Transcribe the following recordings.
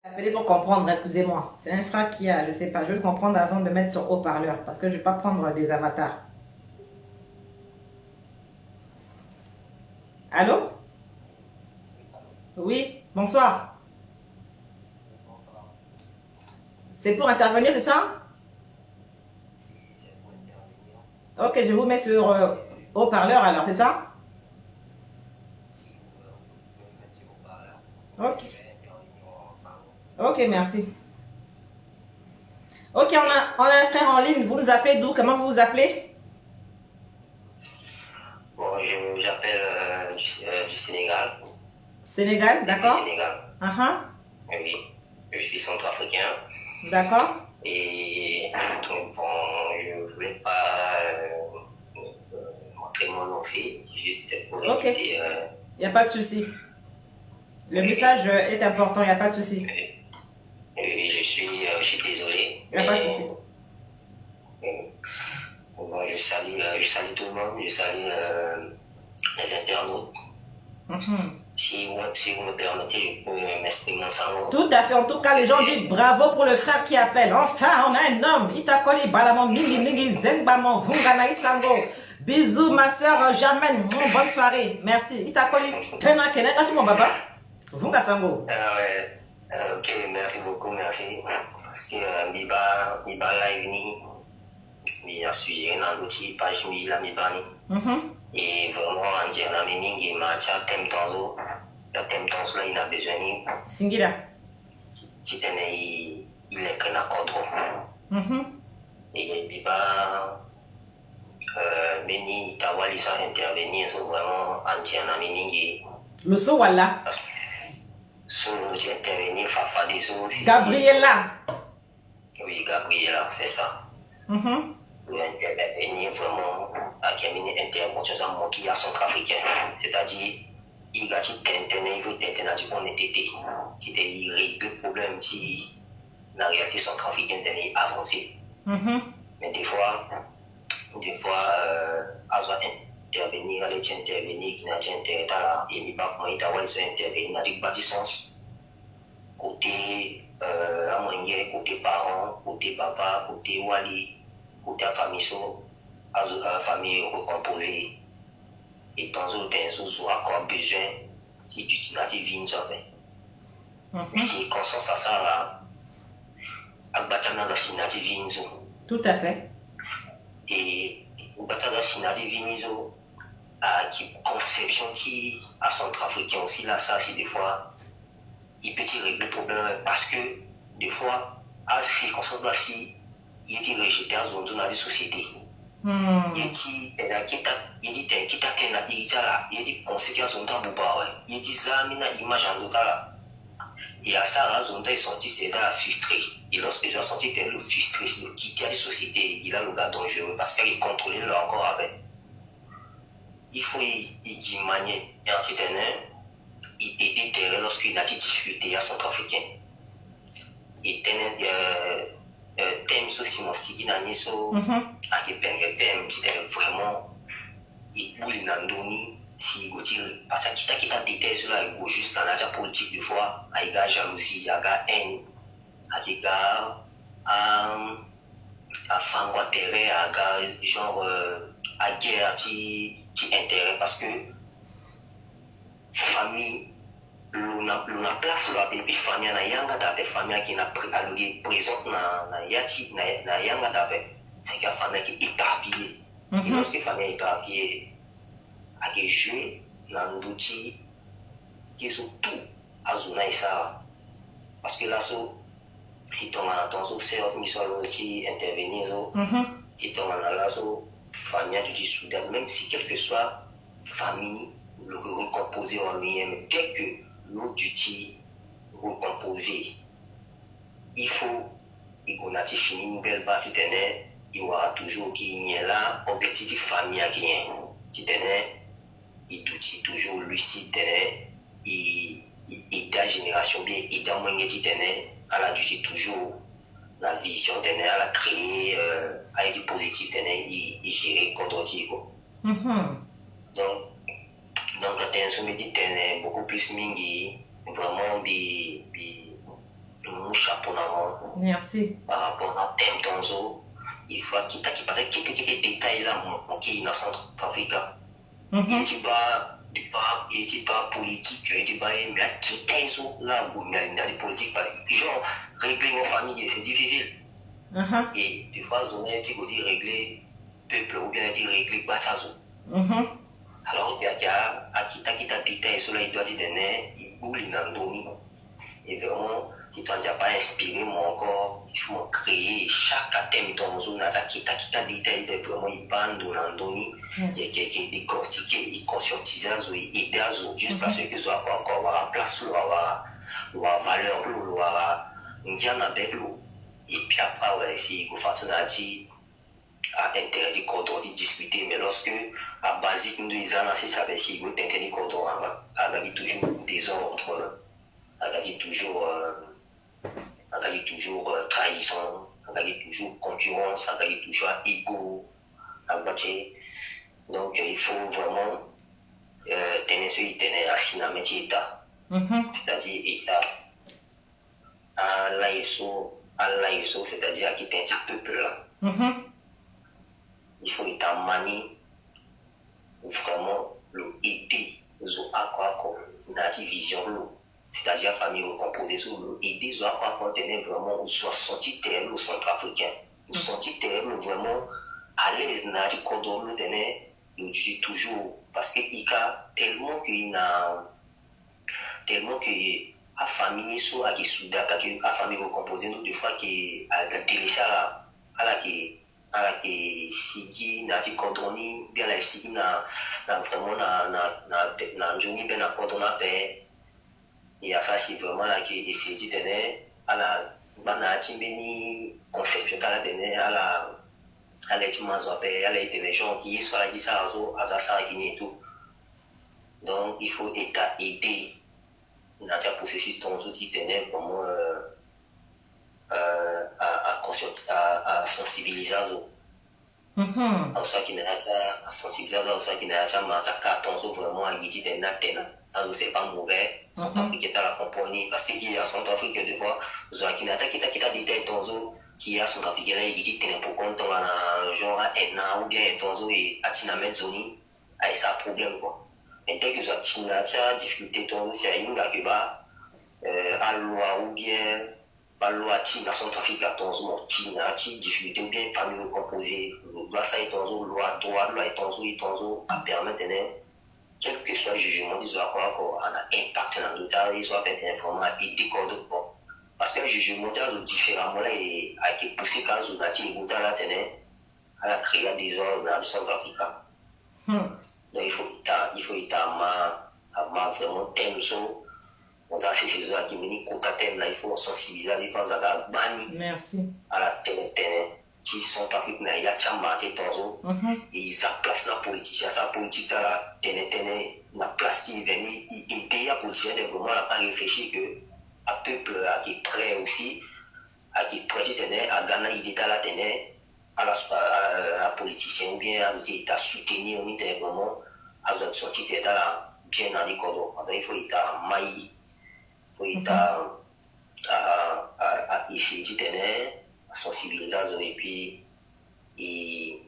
Appelez pour comprendre, excusez-moi. C'est un frère qui a, je sais pas, je veux comprendre avant de mettre sur haut-parleur parce que je ne vais pas prendre des avatars. Allô? Oui, bonsoir. C'est pour intervenir, c'est ça? Ok, je vous mets sur haut-parleur alors, c'est ça? Ok. Ok, merci. Ok, on a un frère en ligne. Vous nous appelez d'où? Comment vous vous appelez? Bon, j'appelle du Sénégal. Sénégal, d'accord? Sénégal. Oui, je suis centrafricain. D'accord. Et bon, je ne voulais pas montrer mon nom, c'est juste pour éviter. Il n'y a pas de souci. Le message est important, il n'y a pas de souci. Oui, je suis désolé. Il n'y a pas de souci. Bon, je salue tout le monde, je salue les internautes. Si vous me permettez, je peux m'exprimer ensemble. Tout à fait. En tout cas, les gens disent bravo pour le frère qui appelle. Enfin, on a un homme. Itakoli balamon mingi mingi zengbamon vungana islango. Bisous ma soeur Germaine. Bonne soirée. Merci. Itakoli. Tena kene kachi mon baba. Vunga sango. Ok, merci beaucoup, merci. Parce que Biba live ni, bien sûr, dans l'outil page mi la mi bani. Et vraiment, en disant mais mingi match à thème tonzo, la thème tonzo là il a besoin ni. Singira. Qui tenait il est que na contre. Et Biba Beni Tawali ça intervenir sur vraiment en disant mais mingi. Le so wala. Sur intervenir Fafadi sur Gabriela. Oui, Gabriela, c'est ça. Intervenir vraiment à Camini intervention qui a centrafricain. C'est-à-dire, il a dit il veut on était qui était régler le problème qui la réalité centrafricaine est avancée. Mais des fois, à intervenir, aller intervenir, qui n'a pas intérêt à et il va comment il doit intervenir, n'a pas de sens. Côté à moyen, côté parents, côté papa, côté wali, côté famille famille recomposée. Et dans ce temps, sous encore besoin d'utiliser vie si conscience à ça là, albatana la sinati vinzo. Tout à fait. Et albatana sinati vinzo à qui conception qui à centrafricain aussi là ça c'est des fois il peut régler le problème parce que des fois à ces circonstances là si il est rejeté en zone dans la société. Il dit il dit conséquence dans Bouba il dit ça mina image en là et à ça la zone est sorti c'est là frustré et lorsque les gens sentent que le frustré c'est quitter la société il a le gars dangereux parce qu'il contrôle là encore avec il faut il dit manière il était terrain lorsqu'il a dit difficulté à centrafricain et thème sur Simon Sigina Niso à qui peine thème qui était vraiment il boule n'andoni si gotil parce que qui t'a détaillé sur la juste dans la politique de fois à égard jalousie à égard haine à égard à fangwa terrain à égard genre à guerre qui intérêt parce que famille l'on place la bébé famille na yanga d'après famille qui n'a alloué présente na yati na yanga d'après c'est que famille qui est éparpillée et lorsque famille est éparpillée a que jouer dans l'outil qui est sur tout à zona et ça parce que là si ton attention c'est une mission qui intervenir si ton là famille du Soudan même si quelle que soit famille le recomposer en lien mais dès que l'autre duty recomposé il faut et qu'on a fini une nouvelle base il y aura toujours qui est là objectif famille qui tenait il doit toujours lucide et ta génération bien et dans moyen qui tenait à la duty toujours la vision tenait à la créer à être positif tenait et gérer contre donc attention me dit tenait beaucoup plus mingi vraiment chapeau merci par rapport à thème Tonzo. Il faut qu'il passe quelques détails là, qui est dans Centrafrique. Il dit pas politique, il dit pas, mais qui est là, il y a des politiques, genre, régler nos familles, c'est difficile. Et des fois, on a dit régler peuple ou bien dit régler Batazo. Alors, il y a des détails, cela il doit dire, il boule, il en domine. Et vraiment, il ne pas inspiré, mais encore, il faut créer chaque thème dans zone, qui t'a détaillé, vraiment, il bande dans doni, il décortique, il conscientise, il aide à zo, jusqu'à ce que soit encore la place, la valeur, la avec l'eau. Et puis après, si vous faites un dit, à interdit quand dit discuter, mais lorsque, à basique, nous disons, si ça veut si vous interdit quand on avec toujours des ordres, avec toujours trahison, avec toujours concurrence, avec toujours ego, donc il faut vraiment tenir assis dans le métier d'État, c'est-à-dire État, à l'AISO, c'est-à-dire qui est un peuple là. Il faut État manie vraiment l'aider à quoi la division l'eau. C'est-à-dire la famille composée sur l'eau, et des gens qui contenaient vraiment, ou soit senti terre au centrafricain, ou senti terre vraiment à l'aise dans le cordon, le dit toujours, parce qu'il y a tellement qu'il y a, tellement que la famille soit qui souda, la famille recomposée, nous, des fois, qui a délaissé à la qui sigi na ti cordoni bien la sigi na vraiment na journée bien na cordona pe et à ça c'est vraiment là qui essaie de tenir à la bana timbeni conception à la tenir à la timazo pe à la tenir gens qui sont là qui ça à ça qui et tout, donc il faut aider na ta processus ton outil tenir vraiment à sensibiliser à ça qui n'est pas sensibiliser à ça qui n'est pas carton vraiment à guider des nattes c'est pas mauvais Centrafrique est à la compagnie parce qu'il y a Centrafrique de fois qui n'a pas qui des tonzo qui a Centrafrique là il dit pour compte genre un an ou bien tonzo et atinamé zoni a ça problème quoi, mais dès que tu as difficulté tonzo c'est une là que va à loi ou bien la loi qui na Centrafrique à tonzo mortina qui difficulté ou bien parmi le composé loi ça est tonzo loi droit loi et tonzo à permettre quel que soit le jugement ils ont encore un impact dans le temps ils ont fait information et décodé parce que le jugement est différemment là et a été poussé par Zonati et Gouta là à la créer des ordres dans le Centrafrique. Donc il faut vraiment thème sur on a fait ces ordres qui menient qu'au thème là il faut sensibiliser il faut avoir banni à la télé qui sont Afrique na ya chamba te tonzo et ils a place la politique ça politique là télé la place qui vient aider à politicien de vraiment à réfléchir que à peuple qui est prêt aussi à qui prêt à gagner idée à la tenir à politicien ou bien à soutenir on est vraiment à sortir d'état là bien dans les corps donc il faut état maï faut état à essayer de tenir sensibiliser et puis et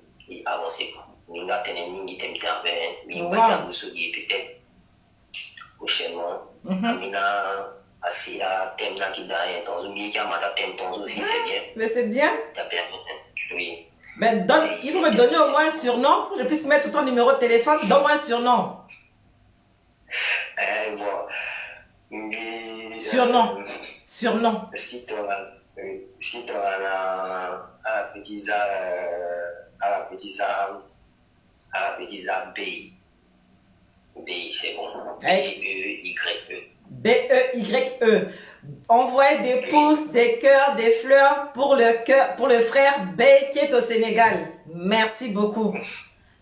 avancer quoi. Nous avons tenu peut-être prochainement Amina assez à thème là qui d'ailleurs dans un milieu qui a ma thème dans aussi c'est bien. Mais c'est bien. Oui. Mais il faut me donner au moins un surnom pour que je puisse mettre sur ton numéro de téléphone. Donne-moi un surnom. Surnom. Si tu as à la petite B, c'est bon. B-E-Y-E. B-E-Y-E. Envoyez des pouces, des cœurs, des fleurs pour le frère B qui est au Sénégal. Merci beaucoup.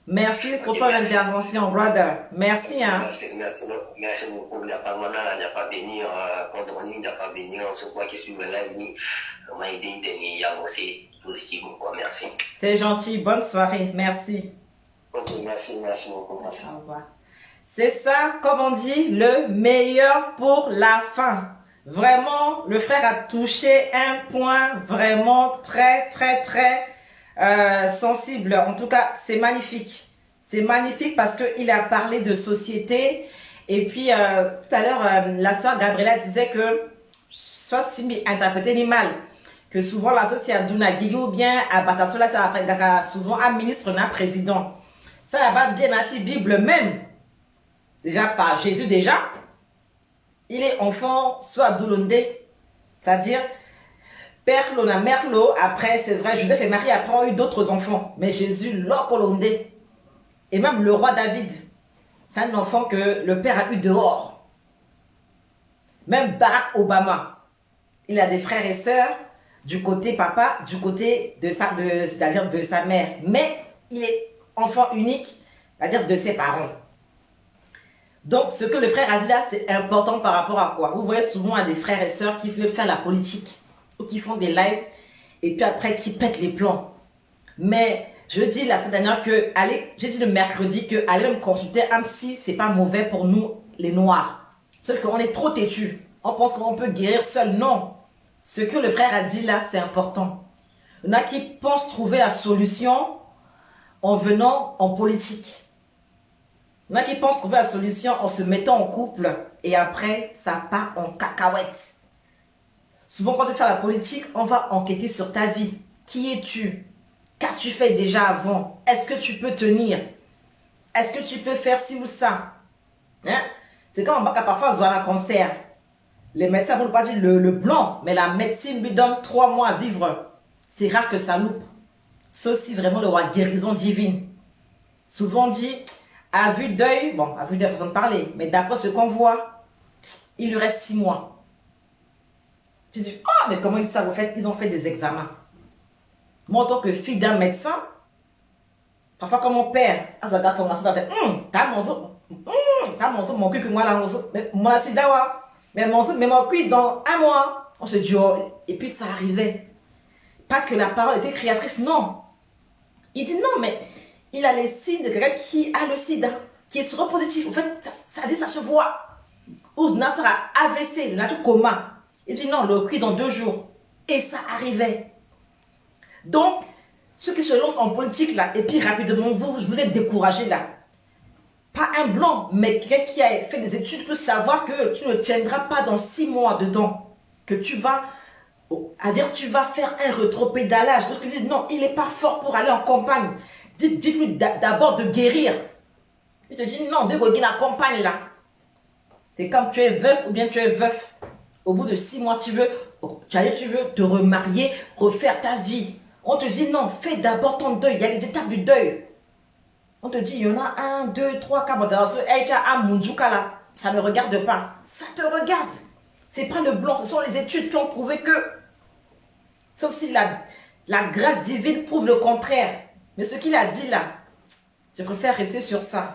Merci pour ton intervention, brother. Merci, hein. Merci beaucoup. Il n'y a pas venir, il n'y a pas venir, on se croit qu'il suit la vie. On m'a aidé à avancer positivement, merci. C'est gentil. Bonne soirée. Merci. Ok, merci beaucoup. Merci. Au revoir. C'est ça, comme on dit, le meilleur pour la fin. Vraiment, le frère a touché un point vraiment très, très, très sensible. En tout cas, c'est magnifique. C'est magnifique parce qu'il a parlé de société. Et puis, tout à l'heure, la sœur Gabriela disait que, soit si interprété ni mal, que souvent la société a donné ou bien à Batasola, ça va souvent un ministre, un président. Ça va bien dans la Bible même. Déjà par Jésus déjà. Il est enfant soit d'Olondé. C'est-à-dire, Père Lona, Mère Lo, après, c'est vrai, Joseph et Marie après ont eu d'autres enfants. Mais Jésus, l'Olondé. Et même le roi David. C'est un enfant que le père a eu dehors. Même Barack Obama. Il a des frères et sœurs du côté papa, du côté de sa mère. Mais il est enfant unique, c'est-à-dire de ses parents. Donc, ce que le frère a dit là, c'est important par rapport à quoi? Vous voyez souvent des frères et sœurs qui veulent faire la politique ou qui font des lives et puis après qui pètent les plombs. Mais je dis la semaine dernière que, j'ai dit le mercredi que aller me consulter un psy, c'est pas mauvais pour nous, les noirs. Sauf qu'on est trop têtus. On pense qu'on peut guérir seul. Non. Ce que le frère a dit là, c'est important. Il y en a qui pensent trouver la solution en venant en politique. Il y en a qui pensent trouver la solution en se mettant en couple et après, ça part en cacahuète. Souvent, quand tu fais la politique, on va enquêter sur ta vie. Qui es-tu? Qu'as-tu fait déjà avant? Est-ce que tu peux tenir? Est-ce que tu peux faire ci ou ça? Hein? C'est quand on va parfois avoir un cancer. Les médecins ne vont pas dire le blanc, mais la médecine lui donne 3 mois à vivre. C'est rare que ça loupe. C'est aussi vraiment le roi guérison divine. Souvent on dit, à vue d'œil, bon, à vue d'œil, façon de parler, mais d'après ce qu'on voit, il lui reste 6 mois. Tu dis, oh, mais comment ils savent? En fait, ils ont fait des examens. Moi, en tant que fille d'un médecin, parfois comme mon père, ça regarde ton aspect, t'as mon cul que moi là, moi c'est d'awa. Mais mon cul dans 1 mois, on se dit, oh, et puis ça arrivait. Pas que la parole était créatrice, non. Il dit non, mais il a les signes de quelqu'un qui a le sida, qui est séropositif. En fait, ça se voit. Ou ça sera AVC, le nature coma. Il dit non, le cul dans 2 jours. Et ça arrivait. Donc, ceux qui se lancent en politique là, et puis rapidement, vous êtes découragés là. Pas un blanc, mais quelqu'un qui a fait des études peut savoir que tu ne tiendras pas dans 6 mois dedans. Que tu vas, tu vas faire un rétropédalage. Donc, il dit non, il n'est pas fort pour aller en campagne. Dites-lui d'abord de guérir. Il te dit non, de regarder la campagne là. C'est comme tu es veuf ou bien tu es veuf. Au bout de 6 mois, tu veux te remarier, refaire ta vie. On te dit non, fais d'abord ton deuil. Il y a les étapes du deuil. On te dit, il y en a 1, 2, 3, 4, ça ne regarde pas. Ça te regarde. Ce n'est pas le blanc, ce sont les études qui ont prouvé que, sauf si la grâce divine prouve le contraire. Mais ce qu'il a dit là, je préfère rester sur ça.